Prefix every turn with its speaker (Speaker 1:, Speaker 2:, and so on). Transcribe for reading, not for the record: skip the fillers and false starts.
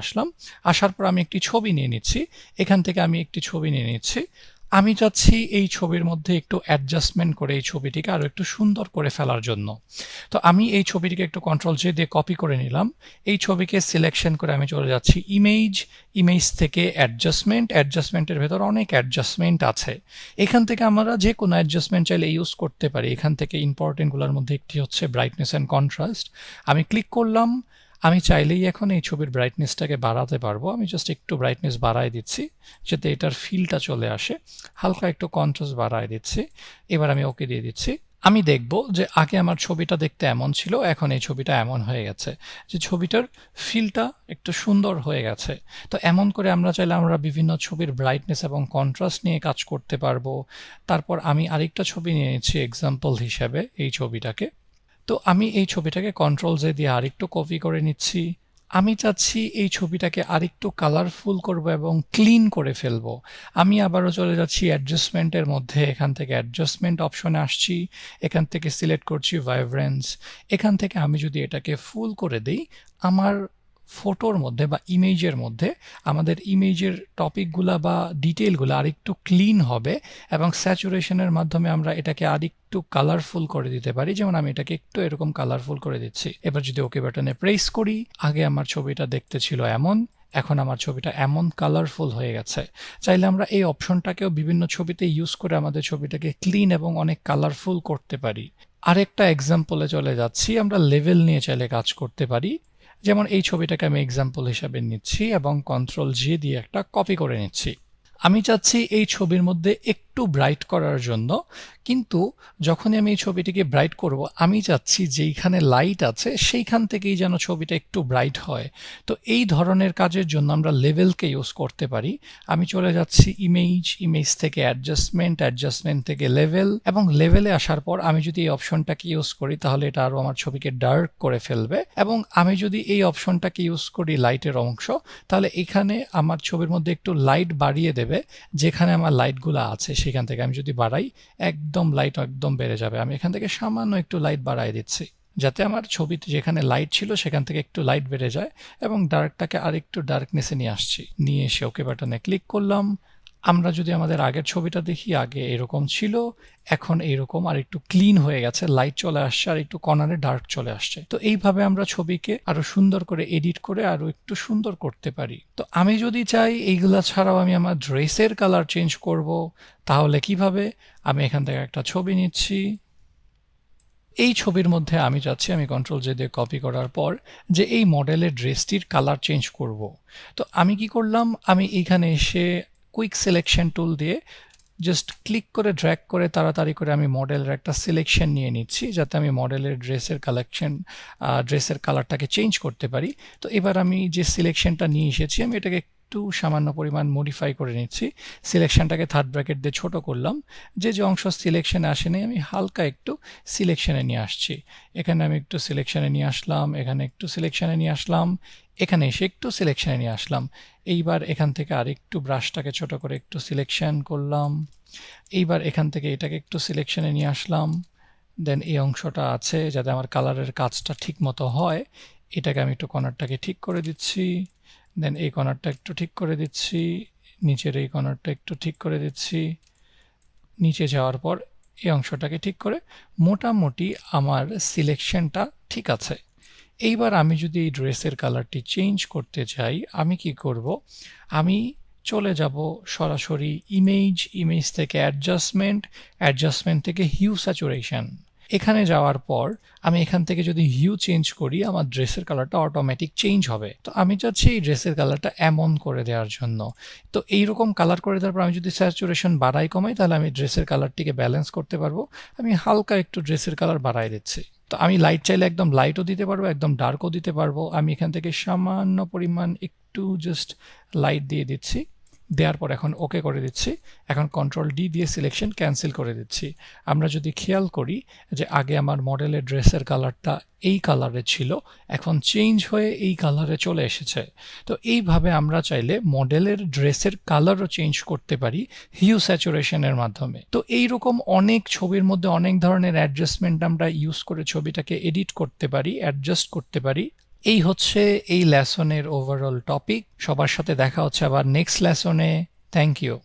Speaker 1: আসলাম। আসার পর আমি একটি ছবি নিয়ে নিচ্ছি। এখান থেকে আমি একটি ছবি নিয়ে নিচ্ছি। আমি চাচ্ছি এই ছবির মধ্যে একটু অ্যাডজাস্টমেন্ট করে এই ছবিটিকে আরো একটু সুন্দর করে ফেলার জন্য। তো আমি এই ছবিটিকে একটু কন্ট্রোল জে দিয়ে কপি করে নিলাম। এই ছবিকে সিলেকশন করে আমি চলে যাচ্ছি ইমেজ, ইমেজ থেকে অ্যাডজাস্টমেন্ট, অ্যাডজাস্টমেন্টের ভেতর অনেক অ্যাডজাস্টমেন্ট আছে। এখান থেকে আমরা যে কোনো অ্যাডজাস্টমেন্ট চাইলে ইউজ করতে পারি। এখান থেকে ইম্পর্টেন্টগুলোর মধ্যে একটি হচ্ছে ব্রাইটনেস অ্যান্ড কন্ট্রাস্ট। আমি ক্লিক করলাম। আমি চাইলেই এখন এই ছবির ব্রাইটনেসটাকে বাড়াতে পারবো। আমি জাস্ট একটু ব্রাইটনেস বাড়ায় দিচ্ছি যাতে এটার ফিলটা চলে আসে। হালকা একটু কন্ট্রাস্ট বাড়ায় দিচ্ছি। এবার আমি ওকে দিয়ে দিচ্ছি। আমি দেখব যে আগে আমার ছবিটা দেখতে এমন ছিল, এখন এই ছবিটা এমন হয়ে গেছে, যে ছবিটার ফিলটা একটু সুন্দর হয়ে গেছে। তো এমন করে আমরা চাইলে আমরা বিভিন্ন ছবির ব্রাইটনেস এবং কন্ট্রাস্ট নিয়ে কাজ করতে পারবো। তারপর আমি আরেকটা ছবি নিয়ে নিচ্ছি এক্সাম্পল হিসেবে এই ছবিটাকে। তো আমি এই ছবিটাকে কন্ট্রোল জে দিয়ে আরেকটু কপি করে নিচ্ছি। আমি চাচ্ছি এই ছবিটাকে আরেকটু কালারফুল করব এবং ক্লিন করে ফেলবো। আমি আবারও চলে যাচ্ছি অ্যাডজাস্টমেন্টের মধ্যে। এখান থেকে অ্যাডজাস্টমেন্ট অপশনে আসছি। এখান থেকে সিলেক্ট করছি ভাইব্রেন্স। এখান থেকে আমি যদি এটাকে ফুল করে দিই, আমার ফটোর মধ্যে বা ইমেজের মধ্যে আমাদের ইমেজের টপিকগুলা বা ডিটেলগুলো আরেকটু ক্লিন হবে এবং স্যাচুরেশনের মাধ্যমে আমরা এটাকে আরেকটু কালারফুল করে দিতে পারি। যেমন আমি এটাকে একটু এরকম কালারফুল করে দিচ্ছি। এবার যদি ওকে বাটনে প্রেস করি, আগে আমার ছবিটা দেখতে ছিল এমন, এখন আমার ছবিটা এমন কালারফুল হয়ে গেছে। চাইলে আমরা এই অপশনটাকেও বিভিন্ন ছবিতে ইউজ করে আমাদের ছবিটাকে ক্লিন এবং অনেক কালারফুল করতে পারি। আরেকটা এক্সাম্পলে চলে যাচ্ছি। আমরা লেভেল নিয়ে চাইলে কাজ করতে পারি। যেমন এই ছবিটাকে আমি এক্সাম্পল হিসাবে নিচ্ছি এবং কন্ট্রোল জি দিয়ে একটা কপি করে নিচ্ছি। আমি চাচ্ছি এই ছবির মধ্যে একটু ব্রাইট করার জন্য, কিন্তু যখনই আমি এই ছবিটিকে ব্রাইট করব, আমি চাচ্ছি যেইখানে লাইট আছে সেইখান থেকেই যেন ছবিটা একটু ব্রাইট হয়। তো এই ধরনের কাজের জন্য আমরা লেভেলকে ইউজ করতে পারি। আমি চলে যাচ্ছি ইমেজ, ইমেজ থেকে অ্যাডজাস্টমেন্ট, অ্যাডজাস্টমেন্ট থেকে লেভেল, এবং লেভেলে আসার পর আমি যদি এই অপশনটাকে ইউজ করি তাহলে এটা আরও আমার ছবিকে ডার্ক করে ফেলবে। এবং আমি যদি এই অপশনটাকে ইউজ করি লাইটের অংশ, তাহলে এখানে আমার ছবির মধ্যে একটু লাইট বাড়িয়ে দেবে। যেখানে আমার লাইটগুলো আছে সেখান থেকে আমি যদি বাড়াই, একদম লাইট একদম বেড়ে যাবে। আমি এখান থেকে সামান্য একটু লাইট বাড়ায় দিচ্ছি যাতে আমার ছবিতে যেখানে লাইট ছিল সেখান থেকে একটু লাইট বেড়ে যায়, এবং ডার্কটাকে আর একটু ডার্কনেসে নিয়ে আসছি। নিয়ে এসে ওকে বাটনে ক্লিক করলাম। আমরা যদি আমাদের আগের ছবিটা দেখি, আগে এরকম ছিল, এখন এইরকম আর একটু ক্লিন হয়ে গেছে, লাইট চলে আসছে আর একটু কর্নারে ডার্ক চলে আসছে। তো এইভাবে আমরা ছবিকে আরো সুন্দর করে এডিট করে আরো একটু সুন্দর করতে পারি। তো আমি যদি চাই এইগুলা ছাড়াও আমি আমার ড্রেসের কালার চেঞ্জ করব, তাহলে কিভাবে? আমি এখান থেকে একটা ছবি নিচ্ছি। এই ছবির মধ্যে আমি চাচ্ছি, আমি কন্ট্রোল জে দিয়ে কপি করার পর, যে এই মডেলের ড্রেসটির কালার চেঞ্জ করব। তো আমি কি করলাম, আমি এইখানে এসে কুইক সিলেকশন টুল দিয়ে জাস্ট ক্লিক করে ড্র্যাগ করে তাড়াতাড়ি করে আমি মডেলের একটা সিলেকশন নিয়ে নিচ্ছি যাতে আমি মডেলের ড্রেসের কালারটাকে চেঞ্জ করতে পারি। তো এবার আমি যে সিলেকশনটা নিয়ে এসেছি আমি এটাকে একটু সামান্য পরিমাণ মডিফাই করে নিচ্ছি। সিলেকশনটাকে থার্ড ব্র্যাকেট দিয়ে ছোট করলাম। যে যে অংশ সিলেকশনে আসেনি আমি হালকা একটু সিলেকশনে নিয়ে আসছি। এখানে আমি একটু সিলেকশনে নিয়ে আসলাম, এখানে একটু সিলেকশনে নিয়ে আসলাম, এখানে এসে একটু সিলেকশনে নিয়ে আসলাম। এইবার এখান থেকে আরেকটু ব্রাশটাকে ছোট করে একটু সিলেকশন করলাম। এইবার এখান থেকে এটাকে একটু সিলেকশনে নিয়ে আসলাম। দেন এই অংশটা আছে যাতে আমার কালারের কাজটা ঠিক মতো হয়, এটাকে আমি একটু কর্নারটাকে ঠিক করে দিচ্ছি। দেন এই কর্নারটা একটু ঠিক করে দিচ্ছি, নিচের এই কর্নারটা একটু ঠিক করে দিচ্ছি। নিচে যাওয়ার পর এই অংশটাকে ঠিক করে মোটামুটি আমার সিলেকশনটা ঠিক আছে। এইবার আমি যদি এই ড্রেসের কালারটি চেঞ্জ করতে চাই, আমি কি করব, আমি চলে যাব সরাসরি ইমেজ, ইমেজ থেকে অ্যাডজাস্টমেন্ট, অ্যাডজাস্টমেন্ট থেকে হিউ স্যাচুরেশন। এখানে যাওয়ার পর আমি এখান থেকে যদি হিউ চেঞ্জ করি আমার ড্রেসের কালারটা অটোমেটিক চেঞ্জ হবে। তো আমি চাচ্ছি এই ড্রেসের কালারটা এমন করে দেওয়ার জন্য। তো এইরকম কালার করে দেওয়ার পর আমি যদি স্যাচুরেশন বাড়াই কমাই তাহলে আমি ড্রেসের কালারটিকে ব্যালেন্স করতে পারবো। আমি হালকা একটু ড্রেসের কালার বাড়াই দিচ্ছি। তো আমি লাইট চাইলে একদম লাইটও দিতে পারবো, একদম ডার্কও দিতে পারবো। আমি এখান থেকে সামান্য পরিমাণ একটু জাস্ট লাইট দিয়ে দিচ্ছি। দেওয়ার পর এখন ওকে করে দিচ্ছি। এখন কন্ট্রোল ডি দিয়ে সিলেকশন ক্যান্সেল করে দিচ্ছি। আমরা যদি খেয়াল করি যে আগে আমার মডেলের ড্রেসের কালারটা এই কালারে ছিল, এখন চেঞ্জ হয়ে এই কালারে চলে এসেছে। তো এইভাবে আমরা চাইলে মডেলের ড্রেসের কালারও চেঞ্জ করতে পারি হিউ স্যাচুরেশনের মাধ্যমে। তো এইরকম অনেক ছবির মধ্যে অনেক ধরনের অ্যাডজাস্টমেন্ট আমরা ইউজ করে ছবিটাকে এডিট করতে পারি, অ্যাডজাস্ট করতে পারি। এই হচ্ছে এই লেসনের ওভারঅল টপিক। সবার সাথে দেখা হচ্ছে আবার নেক্সট লেসনে। Thank you.